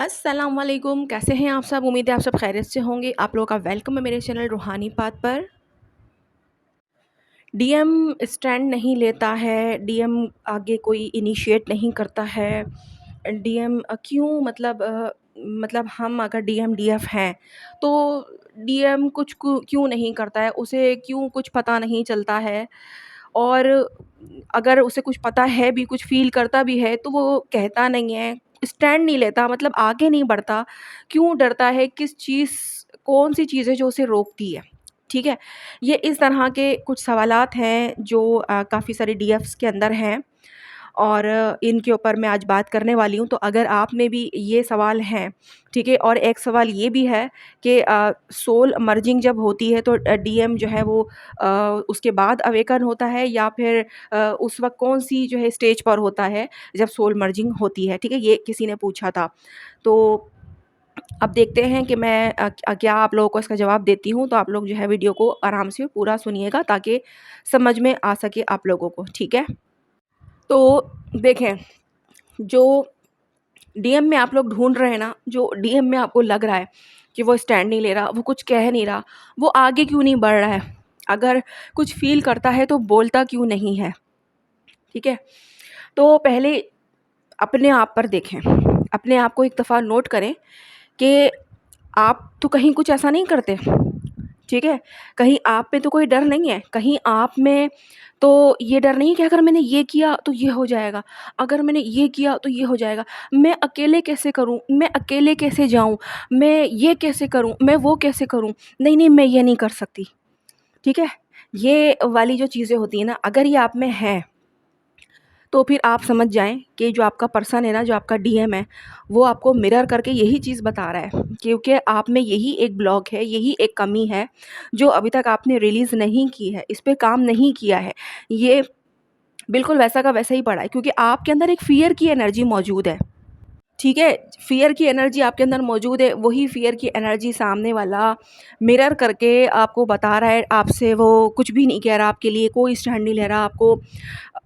अस्सलाम वालेकुम, कैसे हैं आप सब? उम्मीद है आप सब खैरियत से होंगे। आप लोगों का वेलकम है मेरे चैनल रूहानी बात पर। डीएम स्टैंड नहीं लेता है, डीएम आगे कोई इनिशिएट नहीं करता है। डीएम क्यों मतलब हम अगर डीएम डीएफ हैं, तो डीएम कुछ क्यों नहीं करता है? उसे क्यों कुछ पता नहीं चलता है? और अगर उसे कुछ पता है भी, कुछ फ़ील करता भी है, तो वो कहता नहीं है, स्टैंड नहीं लेता, मतलब आगे नहीं बढ़ता। क्यों डरता है? किस चीज़, कौन-सी चीज़ है जो उसे रोकती है? ठीक है? ये इस तरह के कुछ सवालात हैं जो काफ़ी सारे डीएफ्स के अंदर हैं और इनके ऊपर मैं आज बात करने वाली हूँ। तो अगर आप में भी ये सवाल हैं, ठीक है? और एक सवाल ये भी है कि सोल मर्जिंग जब होती है तो डीएम जो है वो उसके बाद अवेकन होता है या फिर उस वक़्त कौन-सी जो है स्टेज पर होता है जब सोल मर्जिंग होती है, ठीक है? ये किसी ने पूछा था। तो अब देखते हैं कि मैं क्या आप लोगों को इसका जवाब देती हूँ, तो आप लोग जो है वीडियो को आराम से पूरा सुनिएगा ताकि समझ में आ सके आप लोगों को, ठीक है? तो देखें, जो डीएम में आप लोग ढूँढ रहे हैं ना, जो डीएम में आपको लग रहा है कि वो स्टैंड नहीं ले रहा, वो कुछ कह नहीं रहा, वो आगे क्यों नहीं बढ़ रहा है? अगर कुछ फ़ील करता है तो बोलता क्यों नहीं है? ठीक है? तो पहले अपने आप पर देखें, अपने आप को एक दफ़ा नोट करें कि आप तो कहीं कुछ ऐसा नहीं करते, ठीक है? कहीं आप में तो कोई डर नहीं है, कहीं आप में तो ये डर नहीं है कि अगर मैंने ये किया तो ये हो जाएगा, अगर मैंने ये किया तो ये हो जाएगा, मैं अकेले कैसे करूँ, मैं अकेले कैसे जाऊँ, मैं ये कैसे करूँ, मैं वो कैसे करूँ, नहीं, नहीं मैं ये नहीं कर सकती, ठीक है? ये वाली जो चीज़ें होती हैं ना, अगर ये आप में है तो फिर आप समझ जाएँ कि जो आपका पर्सन है ना, जो आपका डीएम है, वो आपको मिरर करके यही चीज़ बता रहा है क्योंकि आप में यही एक ब्लॉक है, यही एक कमी है, जो अभी तक आपने रिलीज़ नहीं की है, इस पे काम नहीं किया है। ये बिल्कुल वैसा का वैसा ही पड़ा है क्योंकि आपके अंदर एक फ़ियर की एनर्जी मौजूद है। ठीक है? फ़ियर की एनर्जी आपके अंदर मौजूद है, वही फ़ियर की एनर्जी सामने वाला मिरर करके आपको बता रहा है, आपसे वो कुछ भी नहीं कह रहा, आपके लिए कोई स्टैंड नहीं ले रहा, आपको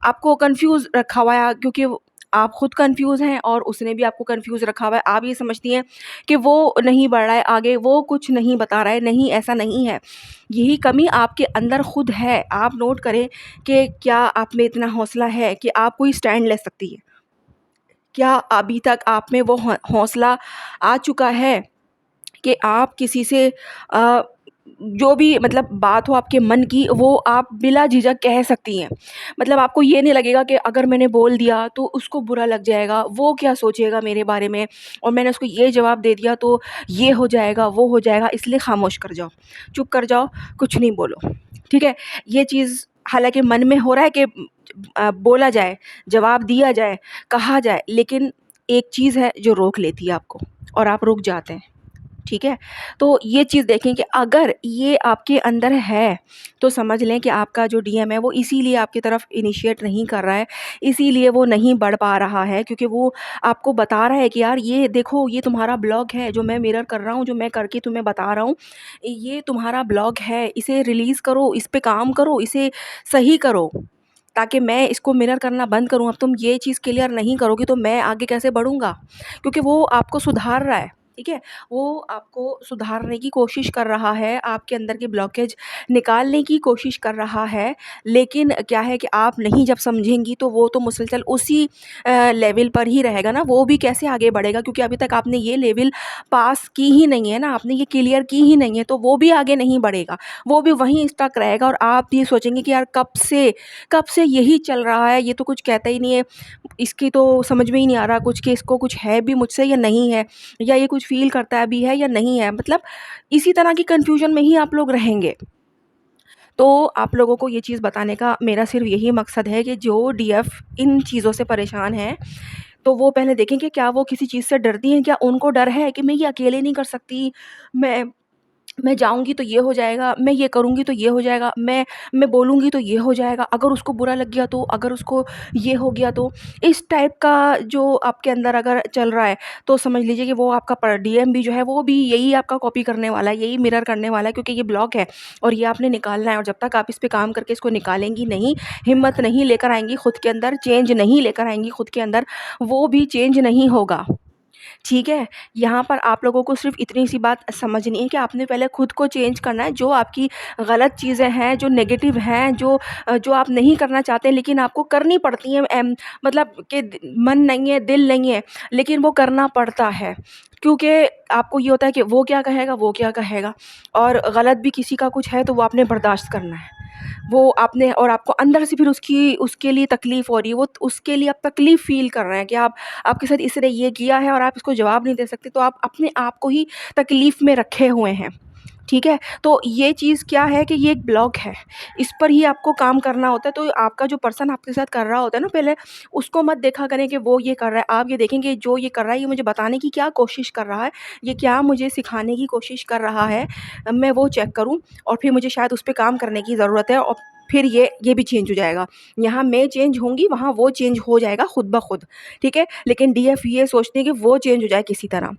आपको कन्फ्यूज़ रखा हुआ है क्योंकि आप खुद कन्फ्यूज़ हैं और उसने भी आपको कन्फ्यूज़ रखा हुआ है। आप ये समझती हैं कि वो नहीं बढ़ रहा है आगे, वो कुछ नहीं बता रहा है, नहीं ऐसा नहीं है। यही कमी आपके अंदर खुद है। आप नोट करें कि क्या आप में इतना हौसला है कि आप कोई स्टैंड ले सकती हैं? क्या अभी तक आप में वो हौसला आ चुका है कि आप किसी से अ, जो भी मतलब बात हो आपके मन की वो आप बिला झिझक कह सकती हैं। मतलब आपको ये नहीं लगेगा कि अगर मैंने बोल दिया तो उसको बुरा लग जाएगा, वो क्या सोचेगा मेरे बारे में और मैंने उसको ये जवाब दे दिया तो ये हो जाएगा, वो हो जाएगा इसलिए खामोश कर जाओ, चुप कर जाओ, कुछ नहीं बोलो। ठीक है? ये चीज़ हालाँकि मन में हो रहा है कि बोला जाए, जवाब दिया जाए, कहा जाए, लेकिन एक चीज़ है जो रोक लेती है आपको और आप रुक जाते हैं। ठीक है? तो ये चीज़ देखें कि अगर ये आपके अंदर है, तो समझ लें कि आपका जो डीएम है वो इसीलिए आपकी तरफ इनिशिएट नहीं कर रहा है, इसीलिए वो नहीं बढ़ पा रहा है क्योंकि वो आपको बता रहा है कि यार ये देखो ये तुम्हारा ब्लॉक है, जो मैं मिरर कर रहा हूँ, जो मैं करके तुम्हें बता रहा हूँ, ये तुम्हारा ब्लॉक है, इसे रिलीज़ करो, इस पे काम करो, इसे सही करो, ताकि मैं इसको मिरर करना बंद करूँ। अब तुम ये चीज़ क्लियर नहीं करोगी तो मैं आगे कैसे बढ़ूँगा? क्योंकि वो आपको सुधार रहा है, ठीक है? वो आपको सुधारने की कोशिश कर रहा है, आपके अंदर की ब्लॉकेज निकालने की कोशिश कर रहा है, लेकिन क्या है कि आप नहीं जब समझेंगी तो वो तो मुसलसल उसी लेवल पर ही रहेगा ना, वो भी कैसे आगे बढ़ेगा क्योंकि अभी तक आपने ये लेवल पास की ही नहीं है ना, आपने ये क्लियर की ही नहीं है, तो वो भी आगे नहीं बढ़ेगा, वो भी वहीं स्टक रहेगा और आप ये सोचेंगे कि यार कब से यही चल रहा है, ये तो कुछ कहता ही नहीं है, इसकी तो समझ में ही नहीं आ रहा कुछ कि इसको कुछ है भी मुझसे या नहीं है, या ये कुछ फ़ील करता है भी है या नहीं है, मतलब इसी तरह की कन्फ्यूज़न में ही आप लोग रहेंगे। तो आप लोगों को ये चीज़ बताने का मेरा सिर्फ़ यही मकसद है कि जो डीएफ इन चीज़ों से परेशान हैं, तो वो पहले देखें कि क्या वो किसी चीज़ से डरती हैं? क्या उनको डर है कि मैं ये अकेले नहीं कर सकती, मैं मैं जाऊँगी तो ये हो जाएगा, मैं ये करूँगी तो ये हो जाएगा, मैं बोलूँगी तो ये हो जाएगा, अगर उसको बुरा लग गया तो, अगर उसको ये हो गया तो, इस टाइप का जो आपके अंदर अगर चल रहा है, तो समझ लीजिए कि वो आपका डीएम भी जो है वो भी यही आपका कॉपी करने वाला है, यही मिरर करने वाला है क्योंकि ये ब्लॉक है और ये आपने निकालना है और जब तक आप इस पे काम करके इसको निकालेंगी नहीं, हिम्मत नहीं लेकर आएँगी खुद के अंदर, चेंज नहीं लेकर आएँगी खुद के अंदर, वो भी चेंज नहीं होगा। ठीक है? यहाँ पर आप लोगों को सिर्फ़ इतनी सी बात समझनी है कि आपने पहले खुद को चेंज करना है, जो आपकी गलत चीज़ें हैं, जो नेगेटिव हैं, जो आप नहीं करना चाहते लेकिन आपको करनी पड़ती हैं मतलब कि मन नहीं है, दिल नहीं है, लेकिन वो करना पड़ता है। क्योंकि आपको ये होता है कि वो क्या कहेगा, वो क्या कहेगा, और गलत भी किसी का कुछ है तो वो आपने बर्दाश्त करना है। वो आपने, और आपको अंदर से फिर उसकी उसके लिए तकलीफ़ हो रही है, वो उसके लिए आप तकलीफ़ फ़ील कर रहे हैं कि आप आपके साथ इसने ये किया है और आप इसको जवाब नहीं दे सकते, तो आप अपने आप को ही तकलीफ़ में रखे हुए हैं। ठीक है? तो ये चीज़ क्या है कि ये एक ब्लॉक है, इस पर ही आपको काम करना होता है। तो आपका जो पर्सन आपके साथ कर रहा होता है ना, पहले उसको मत देखा करें कि वो ये कर रहा है। आप ये देखें कि जो ये कर रहा है, ये मुझे बताने की क्या कोशिश कर रहा है, ये क्या मुझे सिखाने की कोशिश कर रहा है, मैं वो चेक करूँ, और फिर मुझे शायद उस पे काम करने की ज़रूरत है, और फिर ये भी चेंज हो जाएगा। यहाँ मैं चेंज होंगी, वहाँ वो चेंज हो जाएगा खुद ब खुद, ठीक है? लेकिन डीएफ ये सोचते हैं कि वो चेंज हो जाए किसी तरह।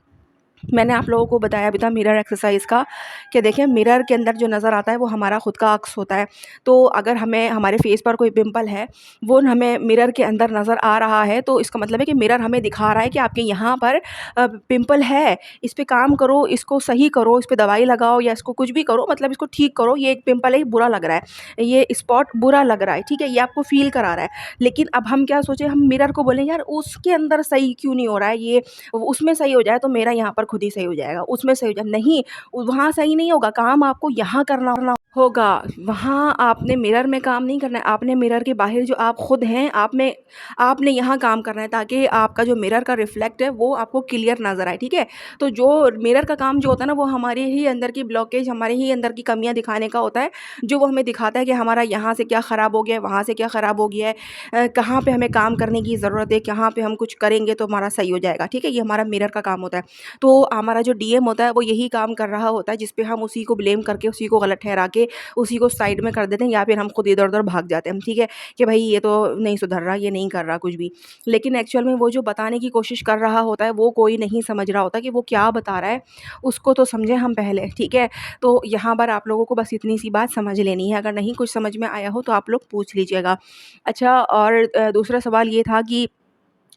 मैंने आप लोगों को बताया भी था मिरर एक्सरसाइज़ का, कि देखिए मिरर के अंदर जो नज़र आता है वो हमारा खुद का अक्स होता है। तो अगर हमें हमारे फेस पर कोई पिंपल है, वो हमें मिरर के अंदर नज़र आ रहा है, तो इसका मतलब है कि मिरर हमें दिखा रहा है कि आपके यहाँ पर पिंपल है, इस पे काम करो, इसको सही करो, इस पे दवाई लगाओ या इसको कुछ भी करो, मतलब इसको ठीक करो, ये एक पिंपल है, ये बुरा लग रहा है, ये स्पॉट बुरा लग रहा है, ठीक है? ये आपको फ़ील करा रहा है। लेकिन अब हम क्या सोचे, हम मिरर को बोलें यार उसके अंदर सही क्यों नहीं हो रहा है, ये उसमें सही हो जाए तो मेरा यहाँ पर खुद ही सही हो जाएगा, उसमें सही हो जाए, नहीं, वहाँ सही नहीं होगा, काम आपको यहाँ करना होगा। वहाँ आपने मिरर में काम नहीं करना है, आपने मिरर के बाहर जो आप खुद हैं, आप में आपने यहाँ काम करना है, ताकि आपका जो मिरर का रिफ्लेक्ट है वो आपको क्लियर नज़र आए, ठीक है? तो जो मिरर का काम जो होता है ना, वो हमारे ही अंदर की ब्लॉकेज, हमारे ही अंदर की कमियाँ दिखाने का होता है, जो वो हमें दिखाता है कि हमारा यहाँ से क्या ख़राब हो गया है, वहाँ से क्या ख़राब हो गया है, कहाँ पे हमें काम करने की ज़रूरत है, कहाँ पे हम कुछ करेंगे तो हमारा सही हो जाएगा, ठीक है? ये हमारा मिरर का काम होता है। तो हमारा जो डीएम होता है वो यही काम कर रहा होता है, जिस पे हम उसी को ब्लेम करके, उसी को गलत ठहरा के, उसी को साइड में कर देते हैं, या फिर हम खुद इधर-उधर भाग जाते हैं, ठीक है? कि भाई ये तो नहीं सुधर रहा, ये नहीं कर रहा कुछ भी। लेकिन एक्चुअल में वो जो बताने की कोशिश कर रहा होता है, वो कोई नहीं समझ रहा होता कि वो क्या बता रहा है, उसको तो समझें हम पहले, ठीक है? तो यहाँ पर आप लोगों को बस इतनी सी बात समझ लेनी है, अगर नहीं कुछ समझ में आया हो तो आप लोग पूछ लीजिएगा। अच्छा, और दूसरा सवाल ये था कि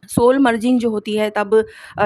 सोल मर्जिंग जो होती है, तब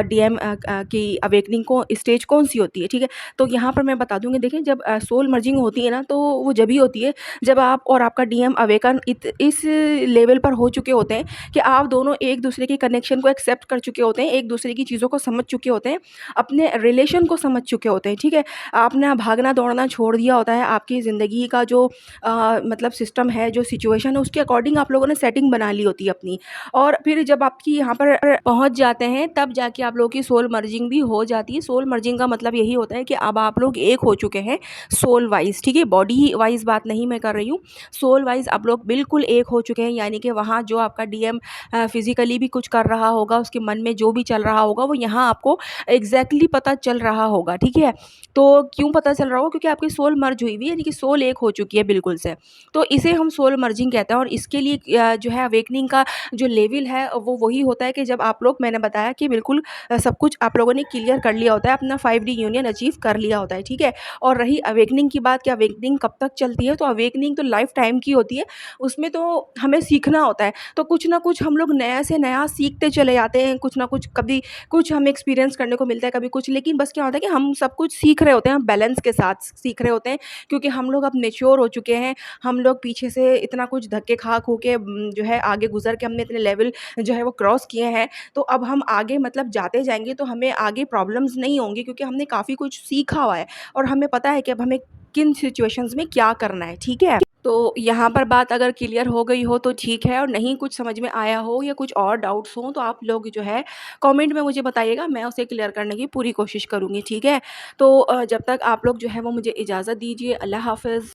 डीएम की अवेकनिंग को स्टेज कौन-सी होती है, ठीक है? तो यहाँ पर मैं बता दूँगी, देखिए जब सोल मर्जिंग होती है ना, तो वो जभी होती है जब आप और आपका डीएम अवेकन इस लेवल पर हो चुके होते हैं कि आप दोनों एक-दूसरे के कनेक्शन को एक्सेप्ट कर चुके होते हैं, एक-दूसरे की चीज़ों को समझ चुके होते हैं, अपने रिलेशन को समझ चुके होते हैं, ठीक है? आपने भागना-दौड़ना छोड़ दिया होता है, आपकी ज़िंदगी का जो मतलब सिस्टम है, जो सिचुएशन है, उसके अकॉर्डिंग आप लोगों ने सेटिंग बना ली होती है अपनी। और फिर जब आपकी यहाँ पर पहुँच जाते हैं, तब जाके आप लोगों की सोल मर्जिंग भी हो जाती है। सोल मर्जिंग का मतलब यही होता है कि अब आप लोग एक हो चुके हैं सोल वाइज़, ठीक है? बॉडी वाइज़ बात नहीं मैं कर रही हूँ, सोल वाइज़ आप लोग बिल्कुल एक हो चुके हैं, यानी कि वहाँ जो आपका डीएम फिज़िकली भी कुछ कर रहा होगा, उसके मन में जो भी चल रहा होगा, वो यहाँ आपको एग्ज़ैक्टली पता चल रहा होगा, ठीक है? तो क्यों पता चल रहा होगा? क्योंकि आपकी सोल मर्ज हुई हुई है, यानी कि सोल एक हो चुकी है बिल्कुल से। तो इसे हम सोल मर्जिंग कहते हैं, और इसके लिए जो है अवेकनिंग का जो लेवल है वो वही होता है कि जब आप लोग, मैंने बताया कि बिल्कुल सब कुछ आप लोगों ने क्लियर कर लिया होता है, अपना 5D यूनियन अचीव कर लिया होता है, ठीक है? और रही अवेकनिंग की बात कि अवेकनिंग कब तक चलती है, तो अवेकनिंग तो लाइफ टाइम की होती है, उसमें तो हमें सीखना होता है। तो कुछ ना कुछ हम लोग नया से नया सीखते चले जाते हैं, कुछ ना कुछ, कभी कुछ हमें एक्सपीरियंस करने को मिलता है, कभी कुछ, लेकिन बस क्या होता है कि हम सब कुछ सीख रहे होते हैं, हम बैलेंस के साथ सीख रहे होते हैं, क्योंकि हम लोग अब मैच्योर हो चुके हैं। हम लोग पीछे से इतना कुछ धक्के खा के जो है आगे गुज़र के हमने इतने लेवल जो है वो क्रॉस किए हैं, तो अब हम आगे मतलब जाते जाएँगे तो हमें आगे प्रॉब्लम्स नहीं होंगी, क्योंकि हमने काफ़ी कुछ सीखा हुआ है, और हमें पता है कि अब हमें किन सिचुएशंस में क्या करना है, ठीक है? तो यहाँ पर बात अगर क्लियर हो गई हो तो ठीक है, और नहीं कुछ समझ में आया हो या कुछ और डाउट्स हों, तो आप लोग जो है कमेंट में मुझे बताइएगा, मैं उसे क्लियर करने की पूरी कोशिश करूँगी, ठीक है? तो जब तक आप लोग जो है वो मुझे इजाज़त दीजिए। अल्लाह हाफ़िज़।